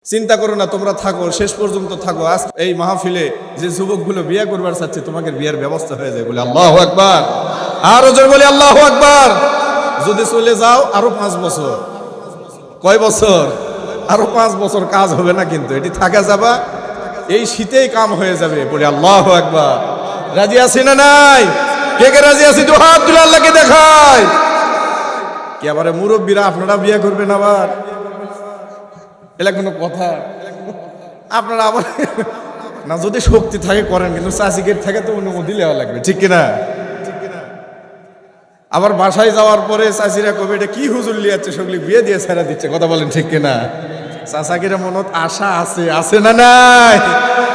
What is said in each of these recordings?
চিন্তা করো না, তোমরা থাকো, শেষ পর্যন্ত থাকো। আজ এই মাহফিলে যে যুবকগুলো বিয়ে করবার চাচ্ছে, তোমাদের বিয়ের ব্যবস্থা হয়ে যায়। বলে আল্লাহু আকবার, আরো জোরে বলি আল্লাহু আকবার। যদি চলে যাও আরো 5 বছর, কয় বছর? আরো 5 বছর কাজ হবে না, কিন্তু এটি থাকা যাবা, এই শীতেই কাম হয়ে যাবে। বলি আল্লাহু আকবার। রাজি আছি না নাই? কে কে রাজি আছি? দু হাত তুলে আল্লাহকে দেখায়। কি আবার মুরব্বীরা আপনারা বিয়ে করবেন আবার? এলা কোনো কথা? আপনারা আবার না, যদি শক্তি থাকে করেন, কিন্তু চাষিকের থেকে তো অনুমতি নেওয়া লাগবে, ঠিক কিনা? আবার বাসায় যাওয়ার পরে চাষিরা কবে এটা কি হুজুর লিয়াচ্ছে, সেগুলি বিয়ে দিয়ে ছেড়ে দিচ্ছে, কথা বলেন ঠিক কিনা? চাষাকিরা মনত আশা আছে, আছে না নাই?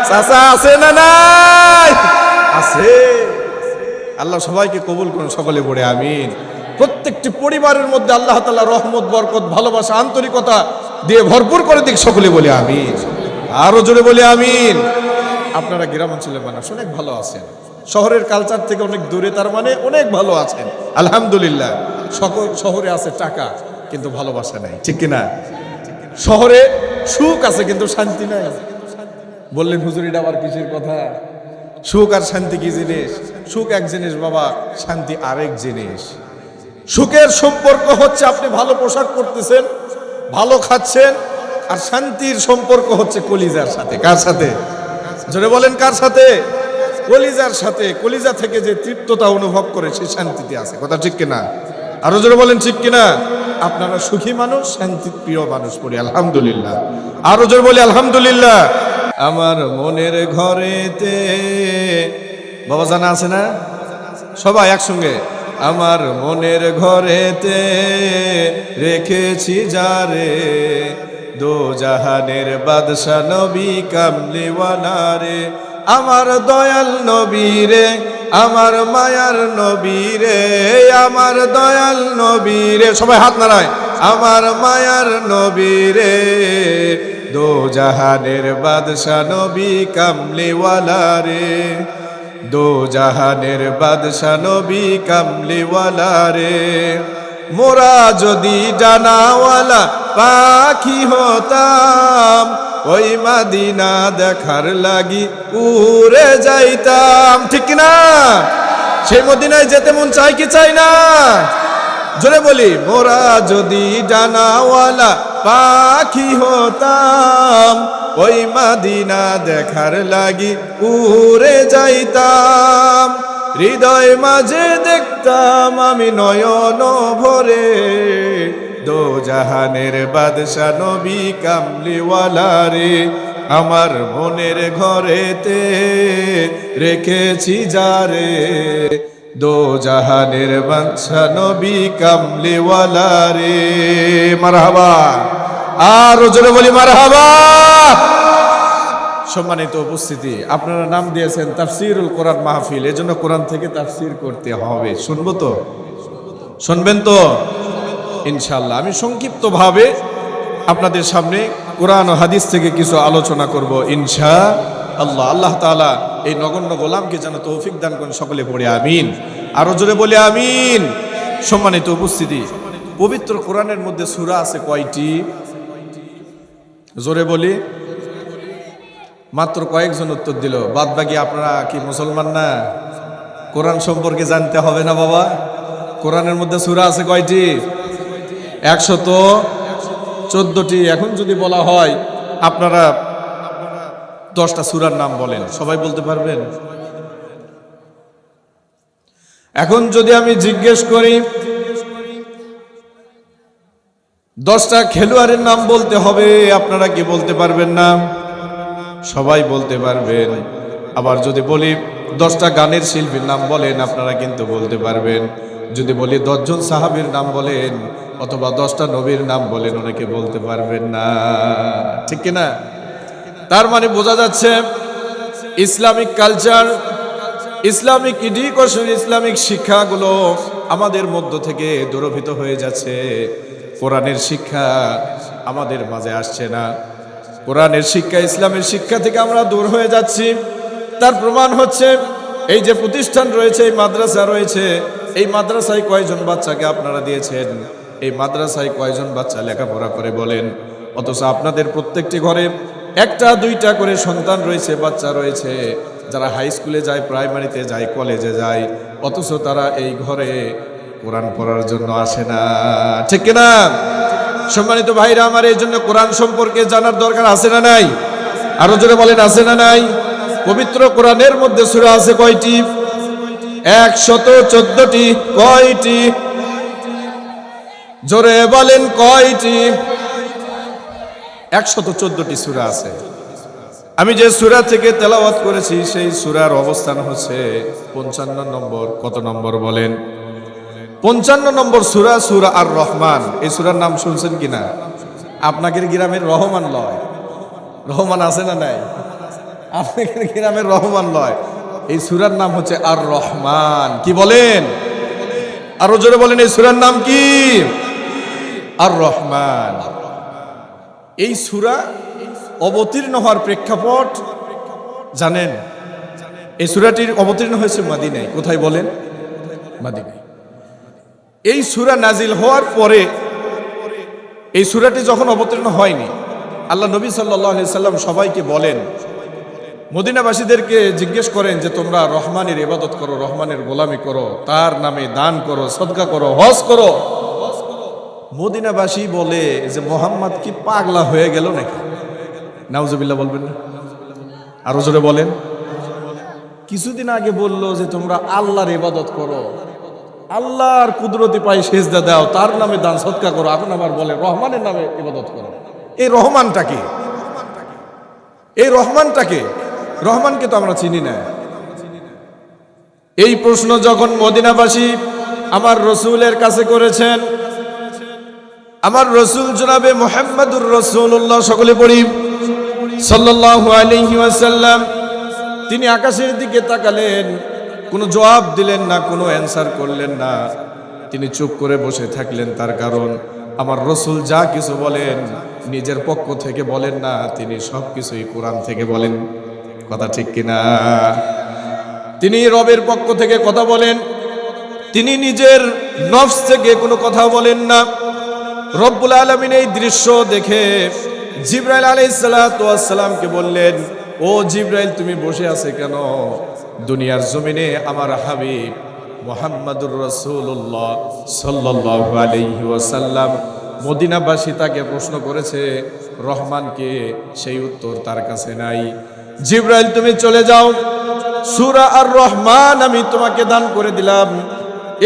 চাষা আছে না নাই? আছে। আল্লাহ সবাইকে কবুল করুন, সকলে পড়ে আমিন। প্রত্যেকটি পরিবারের মধ্যে আল্লাহ তাআলা রহমত, বরকত, ভালোবাসা, আন্তরিকতা দিয়ে ভরপুর করে দিক, সকলে বলে আমিন। আরো জোরে বলে আমিন। আপনারা গ্রাম অঞ্চলের মানুষ অনেক ভালো আছেন, শহরের কালচার থেকে অনেক দূরে, তার মানে অনেক ভালো আছেন আলহামদুলিল্লাহ। শহরে আছে টাকা, কিন্তু ভালোবাসা নাই, ঠিক কিনা? শহরে সুখ আছে, কিন্তু শান্তি নাই। বললেন হুজুর এটা আবার কিসের কথা? সুখ আর শান্তি কি জিনিস? সুখ এক জিনিস বাবা, শান্তি আরেক জিনিস। সুখের সম্পর্ক হচ্ছে আপনি ভালো পোশাক পরতেছেন, ভালো খাচ্ছেন, আর শান্তির সম্পর্ক হচ্ছে কলিজার সাথে। কার সাথে? জোরে বলেন, কার সাথে? কলিজার সাথে। কলিজা থেকে যে তৃপ্ততা অনুভব করে, সে শান্তিতে আছে, কথা ঠিক কিনা? আরো জোরে বলেন ঠিক কিনা? আপনারা সুখী মানুষ, শান্তি প্রিয় মানুষ, পড়ি আলহামদুলিল্লাহ। আরো জোরে বলি আলহামদুলিল্লাহ। আমার মনের ঘরেতে বাবা জানা আছে না? সবাই একসঙ্গে। আমার মনের ঘরেতে রেখেছি যারে, দো জাহানের বাদশা নবী কামলিওয়ালা রে। আমার দয়াল নবী রে, আমার মায়ার নবী রে, আমার দয়াল নবী রে। সবাই হাত নাড়ায়। আমার মায়ার নবী রে, দো জাহানের বাদশা নবী কামলিওয়ালা রে, দো জাহানের বাদশা নবী কামলিওয়ালা রে। মোরা যদি ডানাওয়ালা পাখি হতাম, ওই মাদিনা দেখার লাগি উড়ে যাইতাম, ঠিক না? সেই মদিনায় যেতে মন চাই কি চাই না? জোরে বলি, মোরা যদি ডানাওয়ালা পাখি হতাম, ওই মাদিনা দেখার লাগি উড়ে যাইতাম। হৃদয় মাঝে দেখতাম আমি নয়ন ভরে, দো জাহানের বাদশা নবী কামলিওয়ালা রে। আমার মনের ঘরেতে রেখেছি যারে, দো জাহানের বাদশা নবী কামলিওয়ালা রে। মারহাবা। আর জোরে বলি মারহাবা। সম্মানিত উপস্থিতি, আপনারা নাম দিয়েছেন তাফসিরুল কোরআন মাহফিল, এজন্য কোরআন থেকে তাফসির করতে হবে। শুনবো তো? শুনবেন তো ইনশাআল্লাহ। আমি সংক্ষিপ্তভাবে আপনাদের সামনে কোরআন ও হাদিস থেকে কিছু আলোচনা করব ইনশাআল্লাহ। আল্লাহ তাআলা এই নগণ্য গোলামকে যেন তৌফিক দান করেন, সকলে পড়ে আমিন। আরো জোরে বলে আমিন। সম্মানিত উপস্থিতি, পবিত্র কোরআনের মধ্যে সূরা আছে কয়টি? জোরে বলি। মাত্র কয়েকজন উত্তর দিল, বাদ বাকি আপনারা কি মুসলমান না? কোরআন সম্পর্কে জানতে হবে না বাবা? কোরআনের মধ্যে সূরা আছে কয়টি? 114টি। এখন যদি বলা হয় আপনারা 10টা সূরার নাম বলেন, সবাই বলতে পারবেন? এখন যদি আমি জিজ্ঞেস করি 10টা খেলোয়াড়ের নাম বলতে হবে, আপনারা কি বলতে পারবেন না? সবাই বলতে পারবেন। আবার যদি বলি 10টা গানের শিল্পীর নাম বলেন, আপনারা কিন্তু বলতে পারবেন। যদি বলি 10 জন সাহাবীর নাম বলেন, অথবা 10টা নবীর নাম বলেন, অনেকে বলতে পারবেন না, ঠিক কিনা? তার মানে বোঝা যাচ্ছে Islamic culture, Islamic education, Islamic শিক্ষাগুলো আমাদের মধ্য থেকে দূরভূত হয়ে যাচ্ছে। কোরআনের শিক্ষা আমাদের মাঝে আসছে না। কোরআনের শিক্ষা, ইসলামের শিক্ষা থেকে আমরা দূর হয়ে যাচ্ছি। তার প্রমাণ হচ্ছে এই যে প্রতিষ্ঠান রয়েছে, এই মাদ্রাসা রয়েছে, এই মাদ্রাসায় কয়জন বাচ্চাকে আপনারা দিয়েছেন? এই মাদ্রাসায় কয়জন বাচ্চা লেখাপড়া করে বলেন? অথচ আপনাদের প্রত্যেকটি ঘরে একটা দুইটা করে সন্তান রয়েছে, বাচ্চা রয়েছে, যারা হাই স্কুলে যায়, প্রাইমারিতে যায়, কলেজে যায়, অথচ তারা এই ঘরে কোরআন পড়ার জন্য আসে না। ঠিক কিনা? সম্মানিত ভাইরা আমার, এই জন্য কোরআন সম্পর্কে জানার দরকার আছে না নাই? আরো জোরে বলেন, আছে না নাই? পবিত্র কোরআনের মধ্যে সূরা আছে কয়টি? 114টি। কয়টি? জোরে বলেন কয়টি? 114টি সূরা আছে। আমি যে সূরা থেকে তেলাওয়াত করেছি সেই সূরার অবস্থান হচ্ছে 55 নম্বর। কত নম্বর বলেন? 55 নম্বর সূরা, সূরা আর রহমান। এই সূরার নাম শুনছেন কিনা? আপনাদের গ্রামের রহমান লয়, রহমান আছে না নাই? আপনাদের গ্রামের রহমান লয়, এই সূরার নাম হচ্ছে আর রহমান। কি বলেন? আরো জোরে বলেন, এই সূরার নাম কি? আর রহমান। এই সূরা অবতীর্ণ হওয়ার প্রেক্ষাপট জানেন? এই সূরাটির অবতীর্ণ হয়েছে মদিনায়। কোথায় বলেন? মদিনায়। এই সূরা নাজিল হওয়ার পরে, এই সূরাটি যখন অবতীর্ণ হয়নি, আল্লাহ নবী সাল্লাল্লাহু আলাইহি সাল্লাম সবাইকে বলেন, মদিনাবাসীদেরকে জিজ্ঞেস করেন যে তোমরা রহমানের ইবাদত করো, রহমানের গোলামি করো, তার নামে দান করো, সদকা করো, হজ করো। মদিনাবাসী বলে যে মোহাম্মদ কি পাগলা হয়ে গেল নাকি? নাউজুবিল্লাহ বলবেন না? আরো জোরে বলেন। কিছুদিন আগে বললো যে তোমরা আল্লাহর ইবাদত করো, আল্লাহর কুদরতি পায়ে সেজদা দাও, তার নামে দান সদকা করো, এখন আবার বলে রহমানের নামে ইবাদত করো। এই রহমানটা কি? এই রহমানটা কে? রহমানকে তো আমরা চিনি না। এই প্রশ্ন যখন মদিনাবাসী আমার রসুলের কাছে করেছেন, আমার রসুল জনাবে মুহাম্মদুর রাসূলুল্লাহ, সকলে পড়ি সাল্লাল্লাহু আলাইহি ওয়াসাল্লাম, তিনি আকাশের দিকে তাকালেন, কোনো জবাব দিলেন না, কোনো অ্যানসার করলেন না, তিনি চুপ করে বসে থাকলেন। তার কারণ আমার রসুল যা কিছু বলেন নিজের পক্ষ থেকে বলেন না, তিনি সব কিছুই কোরআন থেকে বলেন। কথা ঠিক কিনা? তিনি রবের পক্ষ থেকে কথা বলেন, তিনি নিজের নফস থেকে কোনো কথা বলেন না। রব্বুল আলামিন এই দৃশ্য দেখে জিবরাইল আলাইহিস সালাতু ওয়াস সালামকে বললেন, ও জিবরাইল, তুমি বসে আছে কেন? দুনিয়ার জমিনে আমার হাবিব মুহাম্মাদুর রাসূলুল্লাহ সাল্লাল্লাহু আলাইহি ওয়াসাল্লাম, মদিনাবাসী তাকে প্রশ্ন করেছে রহমানকে, সেই উত্তর তার কাছে নাই। জিবরাইল, তুমি চলে যাও, সূরা আর রহমান আমি তোমাকে দান করে দিলাম,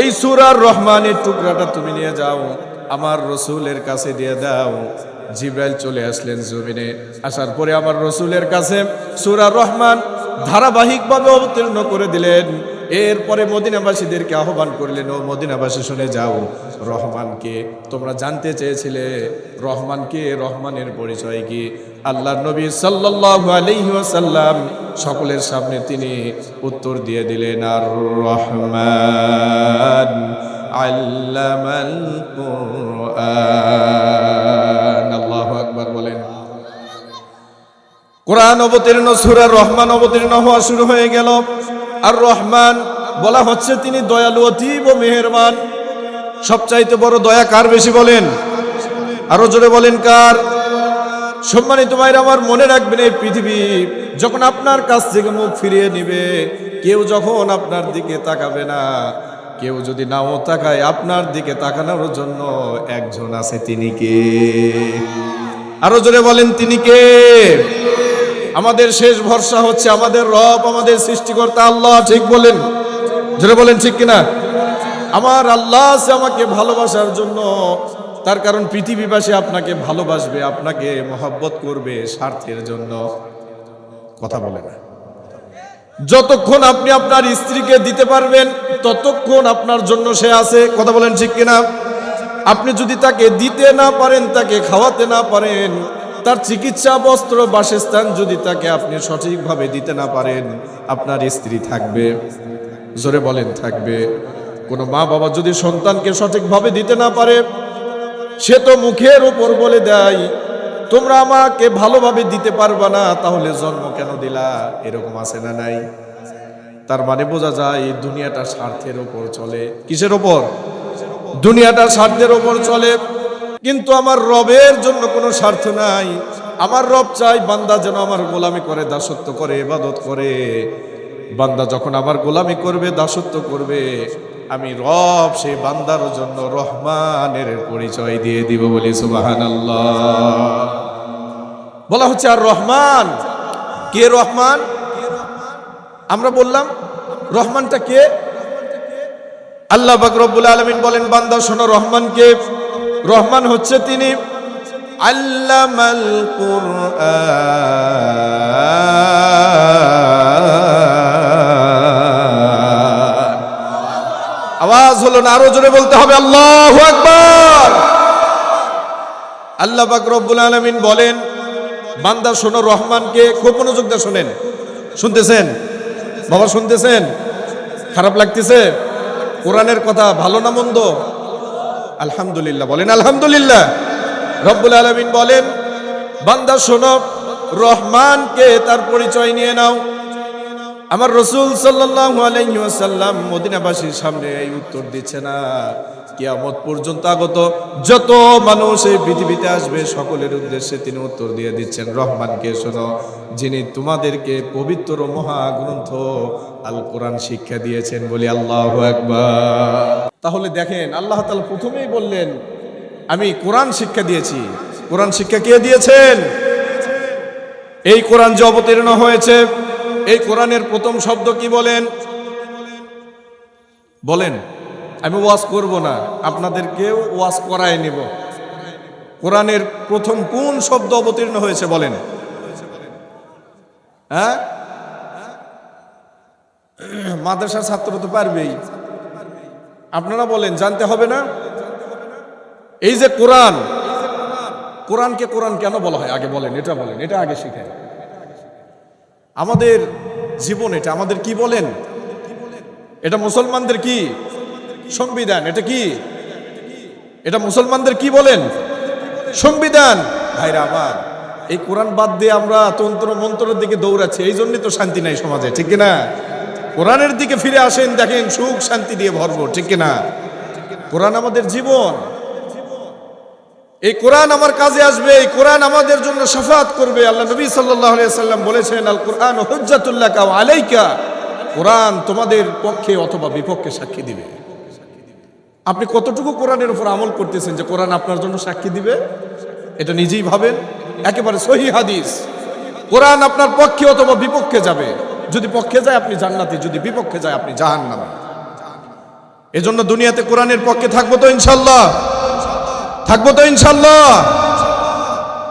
এই সূরা আর রহমানের টুকরাটা তুমি নিয়ে যাও, আমার রসুলের কাছে দিয়ে দাও। জিবরাইল চলে আসলেন জমিনে। আসার পরে আমার রসুলের কাছে সূরা রহমান ধারাবাহিকভাবে অবতীর্ণ করে দিলেন। এরপরে মদিনাবাসীদেরকে আহ্বান করলেন, ও মদিনাবাসী শুনে যাও, রহমানকে তোমরা জানতে চেয়েছিলে, রহমানকে, রহমানের পরিচয় কি? আল্লাহর নবী সাল্লাল্লাহু আলাইহি ওয়াসাল্লাম সকলের সামনে তিনি উত্তর দিয়ে দিলেন, আর রহমান আল্লামাল কুরআন। আল্লাহু আকবার বলেন। কোরআন অবতীর্ণ, সূরা রহমান অবতীর্ণ হওয়া শুরু হয়ে গেল। আর রহমান বলা হচ্ছে তিনি দয়ালু, অতীব মেহেরবান। সবচাইতে বড় দয়া কার বেশি বলেন? আরো জোরে বলেন কার? সম্মানিত ভাইরা আমার, মনে রাখবেন, এই পৃথিবী যখন আপনার কাছ থেকে মুখ ফিরিয়ে নিবে, কেউ যখন আপনার দিকে তাকাবে না, কেউ যদি নাও তাকায়, আপনার দিকে তাকানোর জন্য একজন আছে, তিনি কে? আরো জোরে বলেন, তিনি কে? আমাদের শেষ ভরসা হচ্ছে আমাদের রব, আমাদের সৃষ্টিকর্তা আল্লাহ। ঠিক বলেন, জোরে বলেন ঠিক কিনা? আমার আল্লাহ আছে আমাকে ভালোবাসার জন্য, তার কারণ পৃথিবীবাসী আপনাকে ভালোবাসবে, আপনাকে মহব্বত করবে স্বার্থের জন্য। কথা বলে না। যতক্ষণ আপনি আপনার স্ত্রীকে দিতে পারবেন ততক্ষণ আপনার জন্য সে আছে। কথা বলেন ঠিক কিনা? আপনি যদি তাকে দিতে না পারেন, তাকে খাওয়াতে না পারেন, তার চিকিৎসা, বস্ত্র, বাসস্থান যদি তাকে আপনি সঠিকভাবে দিতে না পারেন, আপনার স্ত্রী থাকবে? জোরে বলেন, থাকবে? কোনো মা বাবা যদি সন্তানকে সঠিকভাবে দিতে না পারে, সে তো মুখের উপর বলে দেয় তোমরা আমাকে ভালোভাবে দিতে পারবা না, তাহলে জন্ম কেন দিলা? এরকম আছে না নাই? তার মানে বোঝা যায় দুনিয়াটা স্বার্থের উপর চলে। কিসের উপর? দুনিয়াটা স্বার্থের উপর চলে। কিন্তু আমার রবের জন্য কোনো স্বার্থ নাই। আমার রব চাই বান্দা যেন আমার গোলামি করে, দাসত্ব করে, ইবাদত করে। বান্দা যখন আমার গোলামি করবে, দাসত্ব করবে, আমি রব সেই বান্দার জন্য রহমানের পরিচয় দিয়ে দিব, বলি সুবহানাল্লাহ। বলা হচ্ছে আর রহমান কে? রহমান আমরা বললাম, রহমানটা কে? আল্লাহ পাক রব্বুল আলামিন বলেন, বান্দা শোনো রহমান কে। রহমান হচ্ছে তিনি আল্লামাল কুরআন। আওয়াজ হলো না, আরো জোরে বলতে হবে আল্লাহু আকবার। আল্লাহ পাক রব্বুল আলামিন বলেন, বান্দা শোনো রহমানকে। খুব মনোযোগ দিয়ে শোনেন। শুনতেছেন বাবা? শুনতেছেন? খারাপ লাগতেছে? কোরআনের কথা ভালো না মন্দ? আলহামদুলিল্লাহ বলেন, আলহামদুলিল্লাহ। রব্বুল আলামিন বলেন, বান্দা শোনো রহমানকে, তার পরিচয় নিয়ে নাও। আমার রাসূল সাল্লাল্লাহু আলাইহি ওয়াসাল্লাম মদিনাবাসীর সামনে এই উত্তর দিচ্ছে না, কিয়ামত পর্যন্ত আগত যত মানুষ এই পৃথিবীতে আসবে সকলের উদ্দেশ্যে তিনি উত্তর দিয়ে দিচ্ছেন, রহমানকে শোনো, যিনি তোমাদেরকে পবিত্র মহাগ্রন্থ আল কোরআন শিক্ষা দিয়েছেন, বলি আল্লাহু আকবার। তাহলে দেখেন, আল্লাহ তাআলা প্রথমেই বললেন আমি কোরআন শিক্ষা দিয়েছি। কোরআন শিক্ষা কে দিয়েছেন? এই কোরআন যে অবতীর্ণ হয়েছে, এই কোরআনের প্রথম শব্দ কি বলেন? বলেন। আমি ওয়াজ করব না, আপনাদেরকেও ওয়াজ করায় নেব। কোরআনের প্রথম কোন শব্দ অবতীর্ণ হয়েছে বলেন? হ্যাঁ, মাদ্রাসার ছাত্র তো পারবেই, আপনারা বলেন, জানতে হবে না? এই যে কোরআন, কোরআনকে কোরআন কেন বলা হয় আগে বলেন, এটা বলেন, এটা আগে শিখেন। আমাদের জীবন, এটা আমাদের কি বলেন? এটা মুসলমানদের কি সংবিধান? এটা কি? এটা মুসলমানদের কি বলেন? সংবিধান। ভাইরা আমার, এই কোরআন বাদ দিয়ে আমরা তন্ত্র মন্ত্রের দিকে দৌড়াচ্ছি, এই জন্যই তো শান্তি নাই সমাজে, ঠিক কিনা? কোরআনের দিকে ফিরে আসেন, দেখেন সুখ শান্তি দিয়ে ভরপুর, ঠিক কিনা? কোরআন আমাদের জীবন। এই কোরআন আমার কাজে আসবে, এই কোরআন আমাদের জন্য শাফাআত করবে। আল্লাহ নবী সাল্লাল্লাহু আলাইহি ওয়াসাল্লাম বলেছেন, আল কোরআন হুজ্জাতুল লাকা ওয়া আলাইকা। কোরআন তোমাদের পক্ষে অথবা বিপক্ষে সাক্ষী দিবে। আপনি কতটুকু কোরআনের উপর আমল করতেছেন যে কোরআন আপনার জন্য সাক্ষী দিবে? এটা নিজেই ভাবেন। একেবারে সহিহ হাদিস, কোরআন আপনার পক্ষে অথবা বিপক্ষে যাবে। যদি পক্ষে যায় আপনি জান্নাতি, যদি বিপক্ষে যায় আপনি জাহান্নামী। এজন্য দুনিয়াতে কোরআনের পক্ষে থাকবো তো ইনশাআল্লাহ? থাকবো তো ইনশাআল্লাহ?